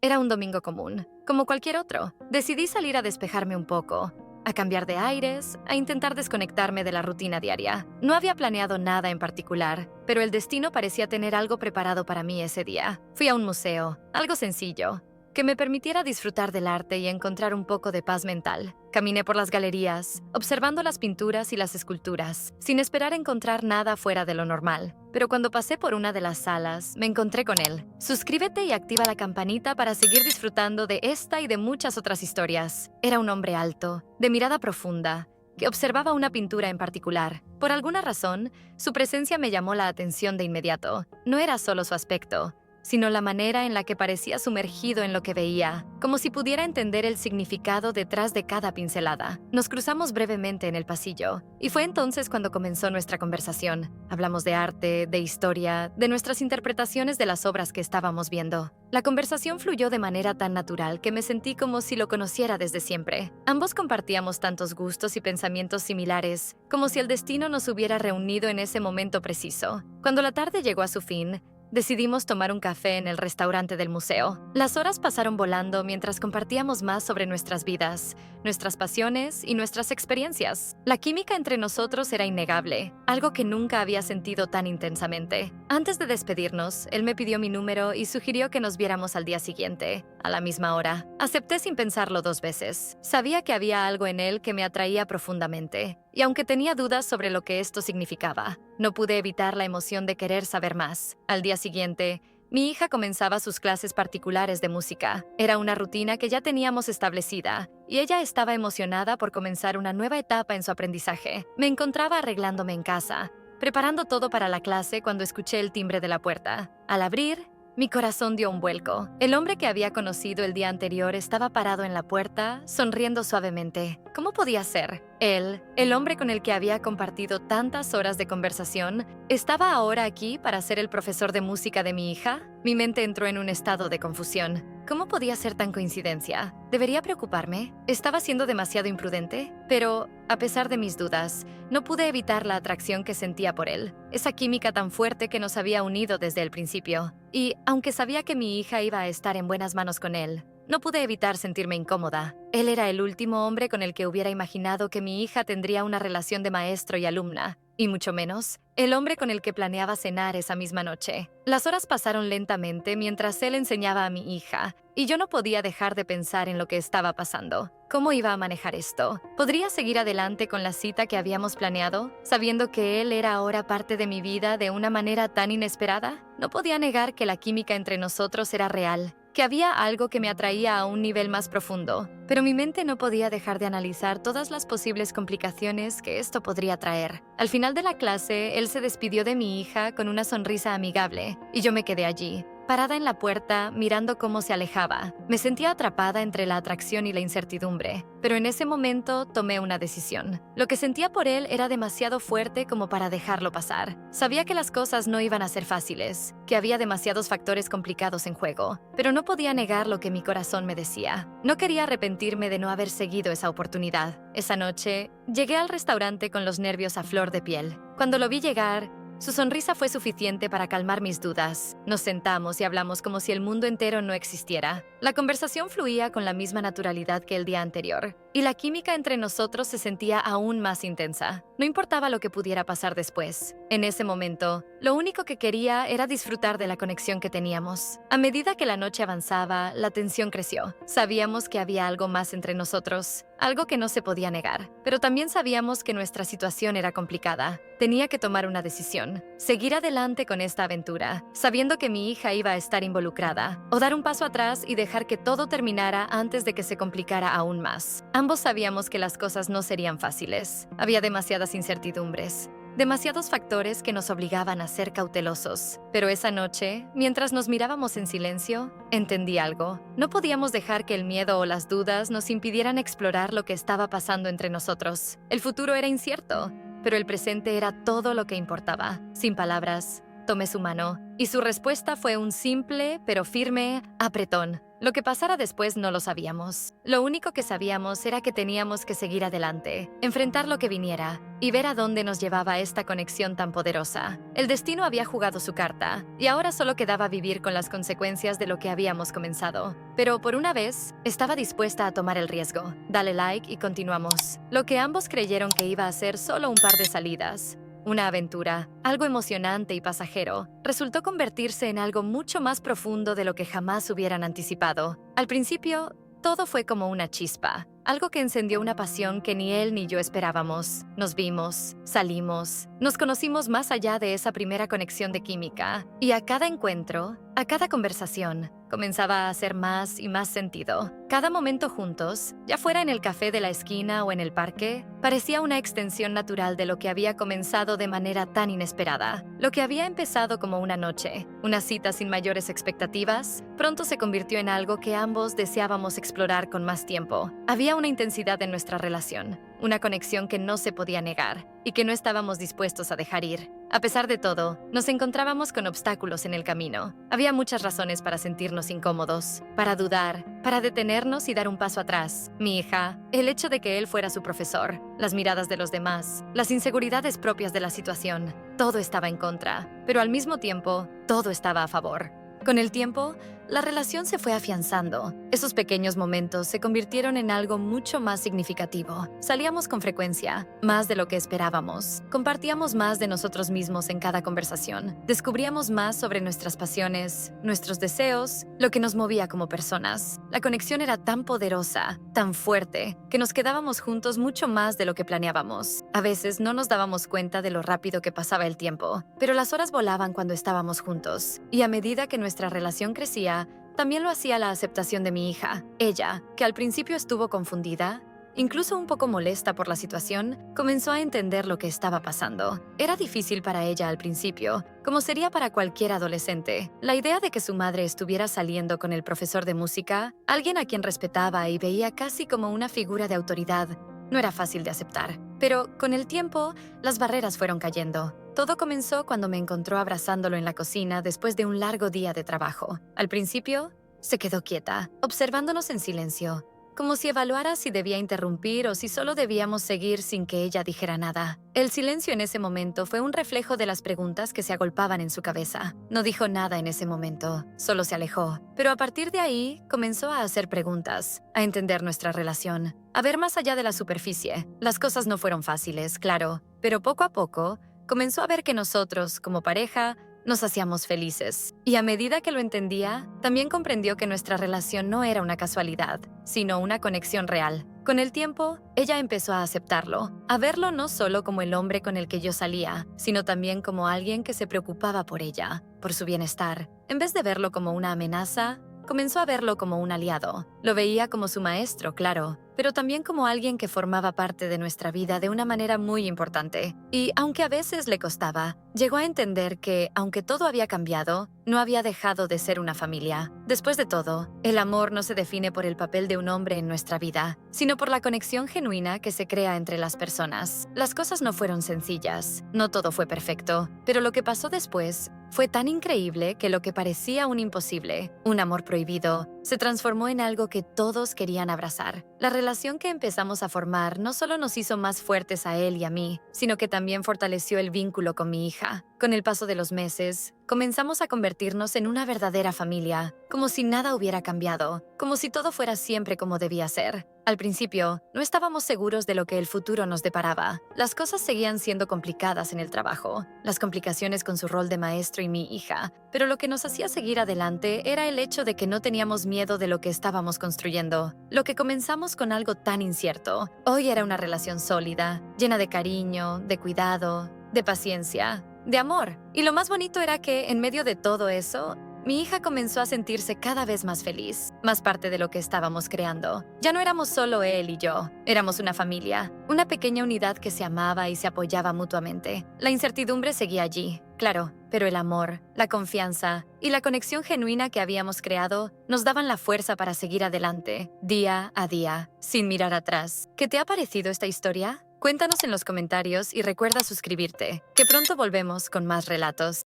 Era un domingo común, como cualquier otro. Decidí salir a despejarme un poco, a cambiar de aires, a intentar desconectarme de la rutina diaria. No había planeado nada en particular, pero el destino parecía tener algo preparado para mí ese día. Fui a un museo, algo sencillo, que me permitiera disfrutar del arte y encontrar un poco de paz mental. Caminé por las galerías, observando las pinturas y las esculturas, sin esperar encontrar nada fuera de lo normal. Pero cuando pasé por una de las salas, me encontré con él. Suscríbete y activa la campanita para seguir disfrutando de esta y de muchas otras historias. Era un hombre alto, de mirada profunda, que observaba una pintura en particular. Por alguna razón, su presencia me llamó la atención de inmediato. No era solo su aspecto, sino la manera en la que parecía sumergido en lo que veía, como si pudiera entender el significado detrás de cada pincelada. Nos cruzamos brevemente en el pasillo, y fue entonces cuando comenzó nuestra conversación. Hablamos de arte, de historia, de nuestras interpretaciones de las obras que estábamos viendo. La conversación fluyó de manera tan natural que me sentí como si lo conociera desde siempre. Ambos compartíamos tantos gustos y pensamientos similares, como si el destino nos hubiera reunido en ese momento preciso. Cuando la tarde llegó a su fin, decidimos tomar un café en el restaurante del museo. Las horas pasaron volando mientras compartíamos más sobre nuestras vidas, nuestras pasiones y nuestras experiencias. La química entre nosotros era innegable, algo que nunca había sentido tan intensamente. Antes de despedirnos, él me pidió mi número y sugirió que nos viéramos al día siguiente, a la misma hora. Acepté sin pensarlo 2 veces. Sabía que había algo en él que me atraía profundamente, y aunque tenía dudas sobre lo que esto significaba, no pude evitar la emoción de querer saber más. Al día siguiente, mi hija comenzaba sus clases particulares de música. Era una rutina que ya teníamos establecida, y ella estaba emocionada por comenzar una nueva etapa en su aprendizaje. Me encontraba arreglándome en casa, preparando todo para la clase cuando escuché el timbre de la puerta. Al abrir, mi corazón dio un vuelco. El hombre que había conocido el día anterior estaba parado en la puerta, sonriendo suavemente. ¿Cómo podía ser? Él, el hombre con el que había compartido tantas horas de conversación, ¿estaba ahora aquí para ser el profesor de música de mi hija? Mi mente entró en un estado de confusión. ¿Cómo podía ser tan coincidencia? ¿Debería preocuparme? ¿Estaba siendo demasiado imprudente? Pero, a pesar de mis dudas, no pude evitar la atracción que sentía por él, esa química tan fuerte que nos había unido desde el principio. Y, aunque sabía que mi hija iba a estar en buenas manos con él, no pude evitar sentirme incómoda. Él era el último hombre con el que hubiera imaginado que mi hija tendría una relación de maestro y alumna, y mucho menos, el hombre con el que planeaba cenar esa misma noche. Las horas pasaron lentamente mientras él enseñaba a mi hija, y yo no podía dejar de pensar en lo que estaba pasando. ¿Cómo iba a manejar esto? ¿Podría seguir adelante con la cita que habíamos planeado, sabiendo que él era ahora parte de mi vida de una manera tan inesperada? No podía negar que la química entre nosotros era real, que había algo que me atraía a un nivel más profundo, pero mi mente no podía dejar de analizar todas las posibles complicaciones que esto podría traer. Al final de la clase, él se despidió de mi hija con una sonrisa amigable, y yo me quedé allí, parada en la puerta, mirando cómo se alejaba. Me sentía atrapada entre la atracción y la incertidumbre, pero en ese momento tomé una decisión. Lo que sentía por él era demasiado fuerte como para dejarlo pasar. Sabía que las cosas no iban a ser fáciles, que había demasiados factores complicados en juego, pero no podía negar lo que mi corazón me decía. No quería arrepentirme de no haber seguido esa oportunidad. Esa noche, llegué al restaurante con los nervios a flor de piel. Cuando lo vi llegar, su sonrisa fue suficiente para calmar mis dudas. Nos sentamos y hablamos como si el mundo entero no existiera. La conversación fluía con la misma naturalidad que el día anterior, y la química entre nosotros se sentía aún más intensa. No importaba lo que pudiera pasar después. En ese momento, lo único que quería era disfrutar de la conexión que teníamos. A medida que la noche avanzaba, la tensión creció. Sabíamos que había algo más entre nosotros, algo que no se podía negar, pero también sabíamos que nuestra situación era complicada. Tenía que tomar una decisión: seguir adelante con esta aventura, sabiendo que mi hija iba a estar involucrada, o dar un paso atrás y dejar que todo terminara antes de que se complicara aún más. Ambos sabíamos que las cosas no serían fáciles. Había demasiadas incertidumbres, demasiados factores que nos obligaban a ser cautelosos. Pero esa noche, mientras nos mirábamos en silencio, entendí algo. No podíamos dejar que el miedo o las dudas nos impidieran explorar lo que estaba pasando entre nosotros. El futuro era incierto, pero el presente era todo lo que importaba. Sin palabras, tomé su mano, y su respuesta fue un simple pero firme apretón. Lo que pasara después no lo sabíamos. Lo único que sabíamos era que teníamos que seguir adelante, enfrentar lo que viniera y ver a dónde nos llevaba esta conexión tan poderosa. El destino había jugado su carta y ahora solo quedaba vivir con las consecuencias de lo que habíamos comenzado. Pero por una vez, estaba dispuesta a tomar el riesgo. Dale like y continuamos. Lo que ambos creyeron que iba a ser solo un par de salidas, una aventura, algo emocionante y pasajero, resultó convertirse en algo mucho más profundo de lo que jamás hubieran anticipado. Al principio, todo fue como una chispa, algo que encendió una pasión que ni él ni yo esperábamos. Nos vimos, salimos, nos conocimos más allá de esa primera conexión de química, y a cada encuentro, a cada conversación, comenzaba a hacer más y más sentido. Cada momento juntos, ya fuera en el café de la esquina o en el parque, parecía una extensión natural de lo que había comenzado de manera tan inesperada. Lo que había empezado como una noche, una cita sin mayores expectativas, pronto se convirtió en algo que ambos deseábamos explorar con más tiempo. Había una intensidad en nuestra relación, una conexión que no se podía negar y que no estábamos dispuestos a dejar ir. A pesar de todo, nos encontrábamos con obstáculos en el camino. Había muchas razones para sentirnos incómodos, para dudar, para detenernos y dar un paso atrás. Mi hija, el hecho de que él fuera su profesor, las miradas de los demás, las inseguridades propias de la situación. Todo estaba en contra, pero al mismo tiempo, todo estaba a favor. Con el tiempo, la relación se fue afianzando. Esos pequeños momentos se convirtieron en algo mucho más significativo. Salíamos con frecuencia, más de lo que esperábamos. Compartíamos más de nosotros mismos en cada conversación. Descubríamos más sobre nuestras pasiones, nuestros deseos, lo que nos movía como personas. La conexión era tan poderosa, tan fuerte, que nos quedábamos juntos mucho más de lo que planeábamos. A veces no nos dábamos cuenta de lo rápido que pasaba el tiempo, pero las horas volaban cuando estábamos juntos. Y a medida que nuestra relación crecía, también lo hacía la aceptación de mi hija. Ella, que al principio estuvo confundida, incluso un poco molesta por la situación, comenzó a entender lo que estaba pasando. Era difícil para ella al principio, como sería para cualquier adolescente. La idea de que su madre estuviera saliendo con el profesor de música, alguien a quien respetaba y veía casi como una figura de autoridad, no era fácil de aceptar. Pero con el tiempo, las barreras fueron cayendo. Todo comenzó cuando me encontró abrazándolo en la cocina después de un largo día de trabajo. Al principio, se quedó quieta, observándonos en silencio, como si evaluara si debía interrumpir o si solo debíamos seguir sin que ella dijera nada. El silencio en ese momento fue un reflejo de las preguntas que se agolpaban en su cabeza. No dijo nada en ese momento, solo se alejó. Pero a partir de ahí, comenzó a hacer preguntas, a entender nuestra relación, a ver más allá de la superficie. Las cosas no fueron fáciles, claro, pero poco a poco, comenzó a ver que nosotros, como pareja, nos hacíamos felices. Y a medida que lo entendía, también comprendió que nuestra relación no era una casualidad, sino una conexión real. Con el tiempo, ella empezó a aceptarlo, a verlo no solo como el hombre con el que yo salía, sino también como alguien que se preocupaba por ella, por su bienestar. En vez de verlo como una amenaza, comenzó a verlo como un aliado. Lo veía como su maestro, claro, pero también como alguien que formaba parte de nuestra vida de una manera muy importante. Y aunque a veces le costaba, llegó a entender que, aunque todo había cambiado, no había dejado de ser una familia. Después de todo, el amor no se define por el papel de un hombre en nuestra vida, sino por la conexión genuina que se crea entre las personas. Las cosas no fueron sencillas, no todo fue perfecto, pero lo que pasó después fue tan increíble que lo que parecía un imposible, un amor prohibido, se transformó en algo que todos querían abrazar. La relación que empezamos a formar no solo nos hizo más fuertes a él y a mí, sino que también fortaleció el vínculo con mi hija. Con el paso de los meses, comenzamos a convertirnos en una verdadera familia, como si nada hubiera cambiado, como si todo fuera siempre como debía ser. Al principio, no estábamos seguros de lo que el futuro nos deparaba. Las cosas seguían siendo complicadas en el trabajo, las complicaciones con su rol de maestro y mi hija, pero lo que nos hacía seguir adelante era el hecho de que no teníamos miedo de lo que estábamos construyendo. Lo que comenzamos con algo tan incierto, hoy era una relación sólida, llena de cariño, de cuidado, de paciencia, de amor. Y lo más bonito era que, en medio de todo eso, mi hija comenzó a sentirse cada vez más feliz, más parte de lo que estábamos creando. Ya no éramos solo él y yo, éramos una familia, una pequeña unidad que se amaba y se apoyaba mutuamente. La incertidumbre seguía allí, claro, pero el amor, la confianza y la conexión genuina que habíamos creado nos daban la fuerza para seguir adelante, día a día, sin mirar atrás. ¿Qué te ha parecido esta historia? Cuéntanos en los comentarios y recuerda suscribirte, que pronto volvemos con más relatos.